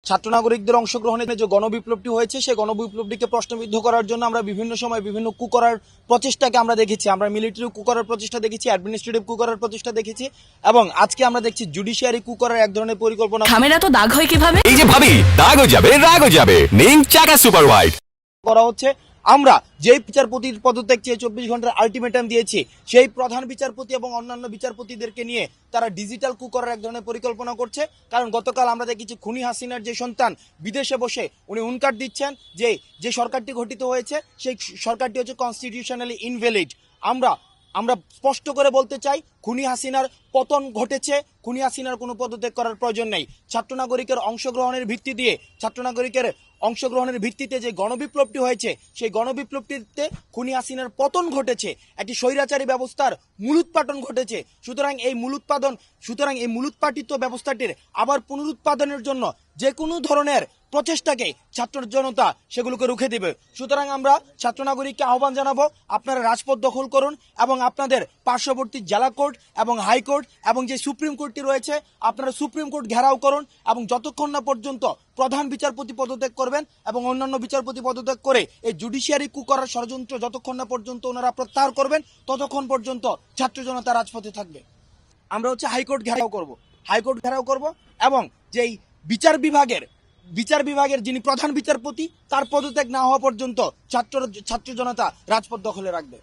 ছাত্র নাগরিকদের অংশগ্রহণে যে গণবিপ্লবটি হয়েছে সেই গণবিপ্লবটিকে প্রশ্নবিদ্ধ করার জন্য আমরা বিভিন্ন সময় বিভিন্ন কু করার প্রচেষ্টাকে আমরা দেখেছি। আমরা মিলিটারি কু করার প্রচেষ্টা দেখেছি, অ্যাডমিনিস্ট্রেটিভ কু করার প্রচেষ্টা দেখেছি, এবং আজকে আমরা দেখছি জুডিশিয়ারি কু করার এক ধরনের পরিকল্পনা। ঝামেলা তো দাগ হয় কিভাবে? এই যে ভাবি, দাগও যাবে রাগও যাবে, নিন চাকা সুপার হোয়াইট করা হচ্ছে। আমরা যেই বিচারপতির পদত্যাগ চেয়ে 24 ঘন্টার আলটিমেটাম দিয়েছি, সেই প্রধান বিচারপতি এবং অন্যান্য বিচারপতিদেরকে নিয়ে তারা ডিজিটাল কু করার এক ধরনের পরিকল্পনা করছে। কারণ গতকাল আমরা দেখেছি খুনি হাসিনার যে সন্তান বিদেশে বসে উনি হুঙ্কার দিচ্ছেন যে সরকারটি গঠিত হয়েছে সেই সরকারটি হচ্ছে কনস্টিটিউশনালি ইনভ্যালিড। আমরা স্পষ্ট করে বলতে চাই, খুনি হাসিনার পতন ঘটেছে। খুনি হাসিনার কোনো পদত্যাগ করার প্রয়োজন নেই। ছাত্র নাগরিকের অংশগ্রহণের ভিত্তিতে যে গণবিপ্লবটি হয়েছে, সেই গণবিপ্লবটিতে খুনি হাসিনার পতন ঘটেছে, একটি স্বৈরাচারী ব্যবস্থার মূলোৎপাটন ঘটেছে। সুতরাং এই মূলোৎপাটিত ব্যবস্থাটির আবার পুনরুৎপাদনের জন্য যে কোনো ধরনের প্রচেষ্টাকে ছাত্র জনতা সেগুলোকে রুখে দেবে। সুতরাং আমরা ছাত্র নাগরিককে আহ্বান জানাবো, আপনারা রাজপথ দখল করুন এবং আপনাদের পার্শ্ববর্তী জেলা কোর্ট এবং হাইকোর্ট এবং যে সুপ্রিম কোর্টটি রয়েছে আপনারা সুপ্রিম কোর্ট ঘেরাও করুন, এবং যতক্ষণ না পর্যন্ত প্রধান বিচারপতি পদত্যাগ করবেন এবং অন্যান্য বিচারপতি পদত্যাগ করে এই জুডিশিয়ারি কু করার ষড়যন্ত্র যতক্ষণ না পর্যন্ত ওনারা প্রত্যাহার করবেন, ততক্ষণ পর্যন্ত ছাত্র জনতা রাজপথে থাকবে। আমরা হাইকোর্ট ঘেরাও করব এবং যেই বিচার বিভাগের যিনি প্রধান বিচারপতি তার পদত্যাগ না হওয়া পর্যন্ত ছাত্র জনতা রাজপথ দখলে রাখবে।